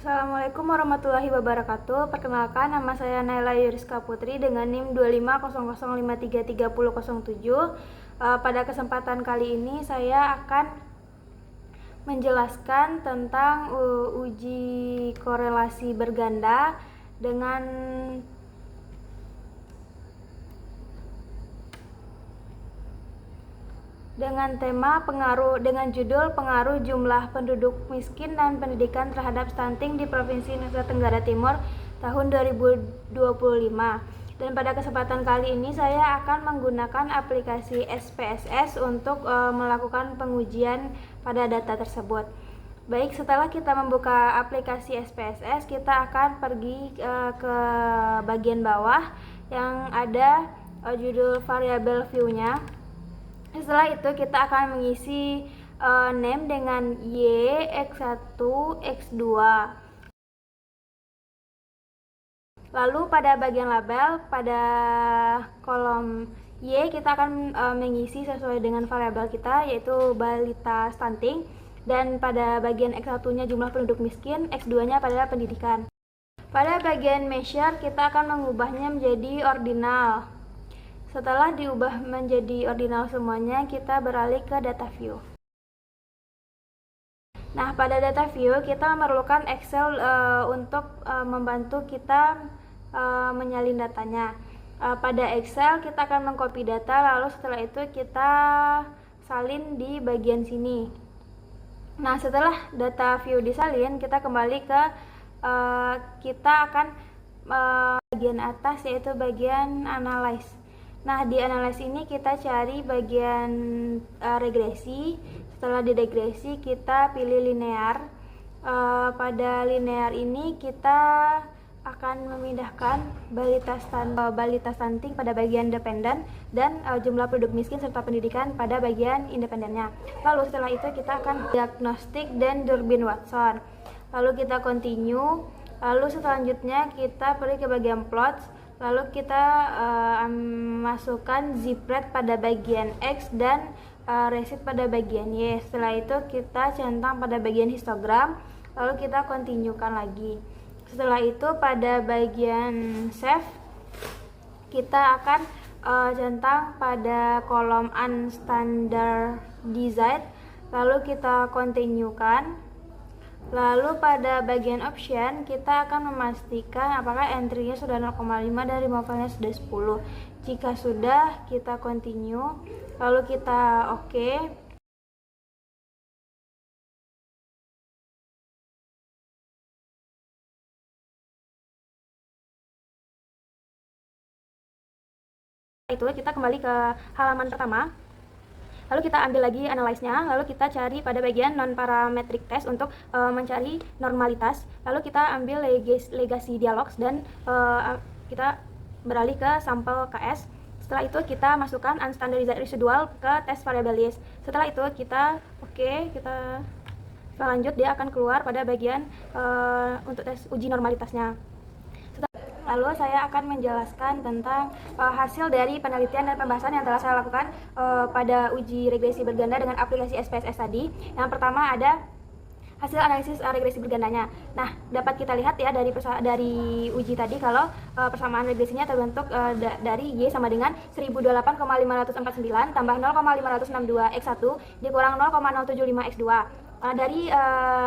Assalamualaikum warahmatullahi wabarakatuh. Perkenalkan, nama saya Naila Yuriska Putri dengan NIM 25005333007. Pada kesempatan kali ini saya akan menjelaskan tentang uji korelasi berganda dengan tema dengan judul pengaruh jumlah penduduk miskin dan pendidikan terhadap stunting di Provinsi Nusa Tenggara Timur tahun 2025. Dan pada kesempatan kali ini saya akan menggunakan aplikasi SPSS untuk melakukan pengujian pada data tersebut. Baik, setelah kita membuka aplikasi SPSS, kita akan pergi ke bagian bawah yang ada judul variabel view-nya. Setelah itu kita akan mengisi name dengan Y, X1, X2. Lalu pada bagian label, pada kolom Y kita akan mengisi sesuai dengan variabel kita, yaitu balita stunting. Dan pada bagian X1-nya jumlah penduduk miskin, X2-nya pada pendidikan. Pada bagian measure kita akan mengubahnya menjadi ordinal. Setelah diubah menjadi ordinal semuanya, kita beralih ke data view. Nah, pada data view kita memerlukan Excel untuk membantu kita menyalin datanya. Pada Excel kita akan mengcopy data, lalu setelah itu kita salin di bagian sini. Nah, setelah data view disalin, kita kembali ke kita akan bagian atas, yaitu bagian analyze. Nah, di analyze ini kita cari bagian regresi. Setelah di regresi kita pilih linear. Pada linear ini kita akan memindahkan balita stunting pada bagian dependen dan jumlah penduduk miskin serta pendidikan pada bagian independennya. Lalu setelah itu kita akan diagnostik dan Durbin Watson. Lalu kita continue. Lalu selanjutnya kita pergi ke bagian plots. Lalu kita masukkan zipret pada bagian X dan receipt pada bagian Y. Setelah itu kita centang pada bagian histogram, lalu kita continuekan lagi. Setelah itu pada bagian save kita akan centang pada kolom unstandardized, lalu kita continuekan. Lalu pada bagian option kita akan memastikan apakah entry-nya sudah 0,5 dan removal-nya sudah 10. Jika sudah, kita continue, lalu kita OK. Itu kita kembali ke halaman pertama. Lalu kita ambil lagi analyze-nya, lalu kita cari pada bagian non-parametric test untuk mencari normalitas. Lalu kita ambil legacy dialogs dan kita beralih ke sampel KS. Setelah itu kita masukkan unstandardized residual ke test variable list. Setelah itu kita kita lanjut, dia akan keluar pada bagian untuk tes uji normalitasnya. Lalu saya akan menjelaskan tentang hasil dari penelitian dan pembahasan yang telah saya lakukan pada uji regresi berganda dengan aplikasi SPSS tadi. Yang pertama ada hasil analisis regresi bergandanya. Nah, dapat kita lihat ya dari uji tadi kalau persamaan regresinya terbentuk dari Y sama dengan 1028,549 tambah 0,562 X1 dikurang 0,075 X2. Dari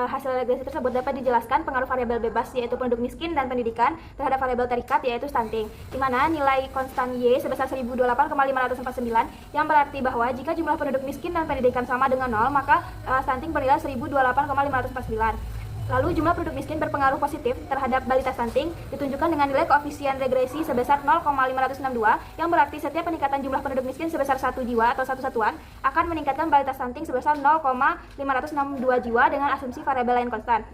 hasil regresi tersebut dapat dijelaskan pengaruh variabel bebas, yaitu penduduk miskin dan pendidikan, terhadap variabel terikat, yaitu stunting, di mana nilai konstan Y sebesar 1028,549 yang berarti bahwa jika jumlah penduduk miskin dan pendidikan sama dengan 0, maka stunting bernilai 1028,549. Lalu jumlah penduduk miskin berpengaruh positif terhadap balita stunting ditunjukkan dengan nilai koefisien regresi sebesar 0,562 yang berarti setiap peningkatan jumlah penduduk miskin sebesar 1 jiwa atau 1 satuan akan meningkatkan balita stunting sebesar 0,562 jiwa dengan asumsi variabel lain konstan.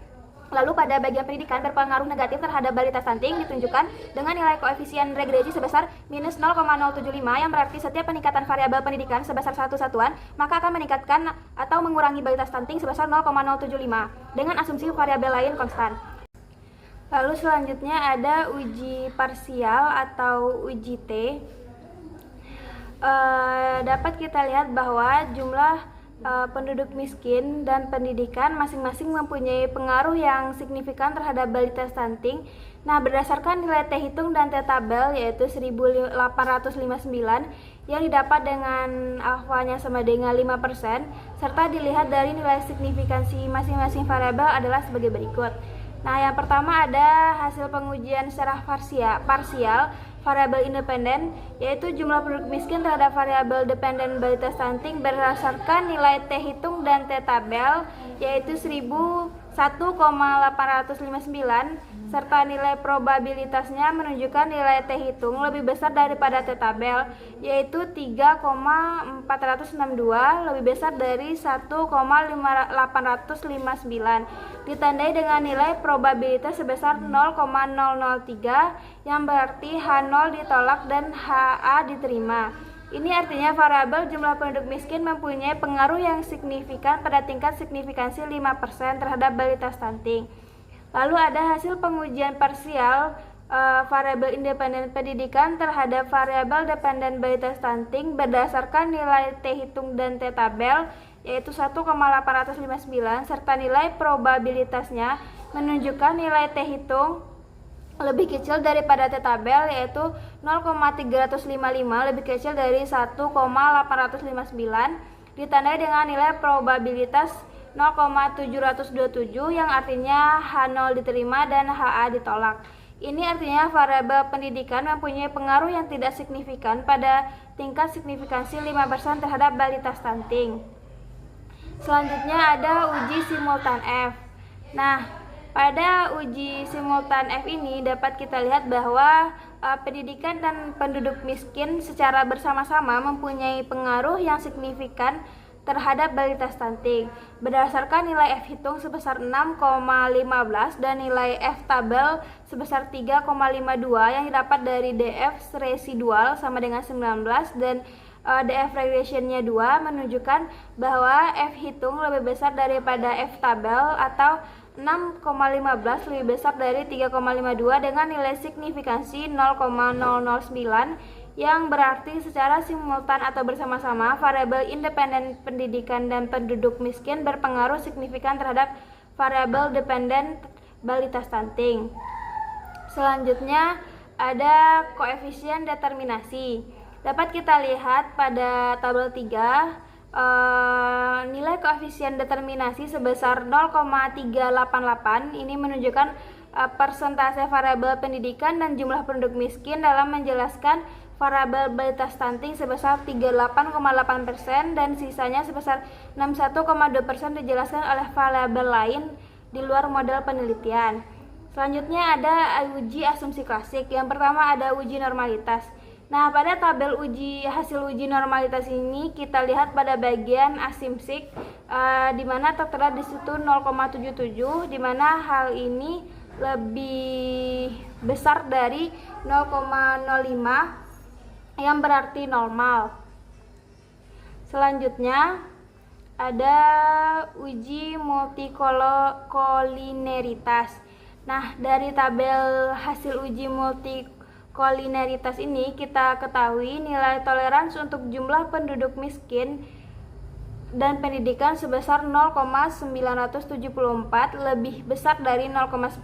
Lalu pada bagian pendidikan berpengaruh negatif terhadap balita stunting ditunjukkan dengan nilai koefisien regresi sebesar minus 0,075 yang berarti setiap peningkatan variabel pendidikan sebesar 1 satuan maka akan meningkatkan atau mengurangi balita stunting sebesar 0,075 dengan asumsi variabel lain konstan. Lalu selanjutnya ada uji parsial atau uji T. Dapat kita lihat bahwa jumlah penduduk miskin dan pendidikan masing-masing mempunyai pengaruh yang signifikan terhadap balita stunting. Nah, berdasarkan nilai T hitung dan T tabel yaitu 1859 yang didapat dengan alfanya sama dengan 5%, serta dilihat dari nilai signifikansi masing-masing variabel adalah sebagai berikut. Nah, yang pertama ada hasil pengujian secara parsial variabel independen, yaitu jumlah penduduk miskin terhadap variabel dependen balita stunting berdasarkan nilai T hitung dan T tabel, yaitu 1,859, serta nilai probabilitasnya menunjukkan nilai T hitung lebih besar daripada T tabel, yaitu 3,462, lebih besar dari 1,859, ditandai dengan nilai probabilitas sebesar 0,003, yang berarti H0 ditolak dan HA diterima. Ini artinya variabel jumlah penduduk miskin mempunyai pengaruh yang signifikan pada tingkat signifikansi 5% terhadap balita stunting. Lalu ada hasil pengujian parsial variabel independen pendidikan terhadap variabel dependen balita stunting berdasarkan nilai T hitung dan T tabel, yaitu 1,859, serta nilai probabilitasnya menunjukkan nilai T hitung lebih kecil daripada T tabel, yaitu 0,355, lebih kecil dari 1,859, ditandai dengan nilai probabilitas 0,727, yang artinya H0 diterima dan HA ditolak. Ini artinya variabel pendidikan mempunyai pengaruh yang tidak signifikan pada tingkat signifikansi 5% terhadap balita stunting. Selanjutnya ada uji simultan F. Nah, pada uji simultan F ini dapat kita lihat bahwa pendidikan dan penduduk miskin secara bersama-sama mempunyai pengaruh yang signifikan terhadap balita stunting. Berdasarkan nilai F hitung sebesar 6,15 dan nilai F tabel sebesar 3,52 yang didapat dari DF residual sama dengan 19 dan DF regressionnya 2 menunjukkan bahwa F hitung lebih besar daripada F tabel atau 6,15 lebih besar dari 3,52 dengan nilai signifikansi 0,009, yang berarti secara simultan atau bersama-sama variabel independen pendidikan dan penduduk miskin berpengaruh signifikan terhadap variabel dependen balita stunting. Selanjutnya ada koefisien determinasi. Dapat kita lihat pada tabel 3 nilai koefisien determinasi sebesar 0,388 ini menunjukkan persentase variabel pendidikan dan jumlah penduduk miskin dalam menjelaskan variabel balita stunting sebesar 38,8% dan sisanya sebesar 61,2% dijelaskan oleh variabel lain di luar model penelitian. Selanjutnya ada uji asumsi klasik. Yang pertama ada uji normalitas. Nah, pada tabel hasil uji normalitas ini kita lihat pada bagian asumsi di mana tertera di situ 0,77, di mana hal ini lebih besar dari 0,05 yang berarti normal. Selanjutnya ada uji multikolineritas. Nah, dari tabel hasil uji multikolineritas ini kita ketahui nilai toleransi untuk jumlah penduduk miskin dan pendidikan sebesar 0,974 lebih besar dari 0,10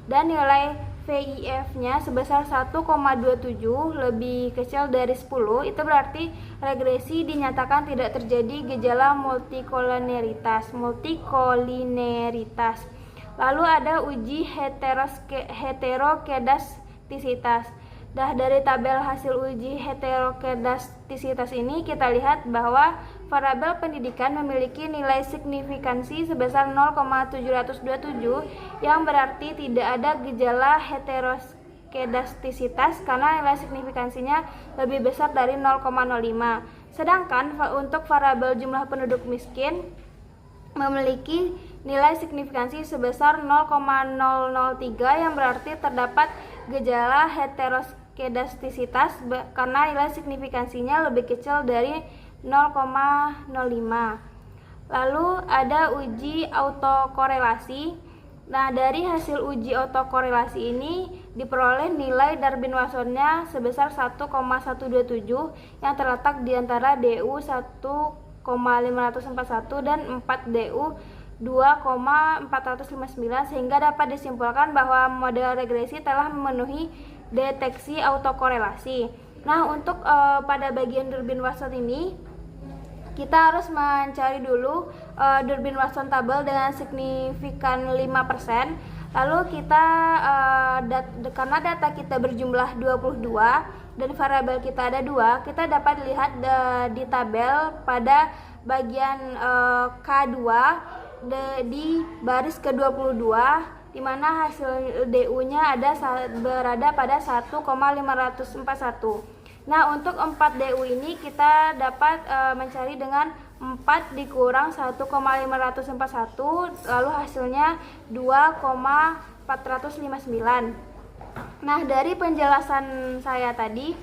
dan nilai VIF-nya sebesar 1,27 lebih kecil dari 10. Itu berarti regresi dinyatakan tidak terjadi gejala multikolineritas. Lalu ada uji heterokedastisitas. Dari tabel hasil uji heterokedastisitas ini kita lihat bahwa variabel pendidikan memiliki nilai signifikansi sebesar 0,727 yang berarti tidak ada gejala heterokedastisitas karena nilai signifikansinya lebih besar dari 0,05. Sedangkan untuk variabel jumlah penduduk miskin memiliki nilai signifikansi sebesar 0,003 yang berarti terdapat gejala heterokedastisitas karena nilai signifikansinya lebih kecil dari 0,05. Lalu ada uji autokorelasi. Nah, dari hasil uji autokorelasi ini diperoleh nilai Darwin-Watsonnya sebesar 1,127 yang terletak di antara DU 1,0 2,541 dan 4 DU 2,459, sehingga dapat disimpulkan bahwa model regresi telah memenuhi deteksi autokorelasi. Nah, untuk pada bagian Durbin Watson ini kita harus mencari dulu Durbin Watson tabel dengan signifikan 5%. Lalu kita karena data kita berjumlah 22 dan variabel kita ada 2, kita dapat lihat di tabel pada bagian K2 di baris ke-22, di mana hasil DU-nya berada pada 1,541. Nah, untuk 4 DU ini kita dapat mencari dengan 4 dikurang 1,541, lalu hasilnya 2,459. Nah, dari penjelasan saya tadi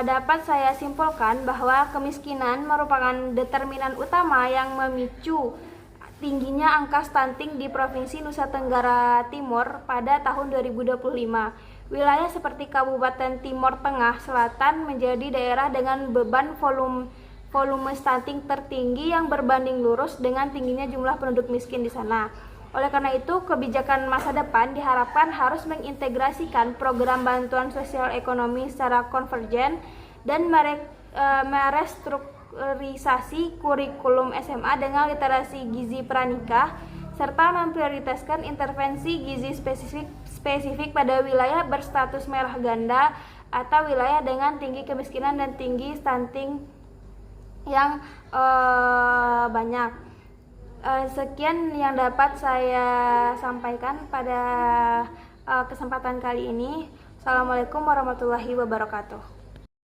dapat saya simpulkan bahwa kemiskinan merupakan determinan utama yang memicu tingginya angka stunting di Provinsi Nusa Tenggara Timur pada tahun 2025. Wilayah seperti Kabupaten Timor Tengah Selatan menjadi daerah dengan beban volume stunting tertinggi yang berbanding lurus dengan tingginya jumlah penduduk miskin di sana. Oleh karena itu, kebijakan masa depan diharapkan harus mengintegrasikan program bantuan sosial ekonomi secara konvergen dan merestrukturisasi kurikulum SMA dengan literasi gizi pranikah, serta memprioritaskan intervensi gizi spesifik pada wilayah berstatus merah ganda atau wilayah dengan tinggi kemiskinan dan tinggi stunting yang banyak. Sekian yang dapat saya sampaikan pada kesempatan kali ini. Assalamualaikum warahmatullahi wabarakatuh.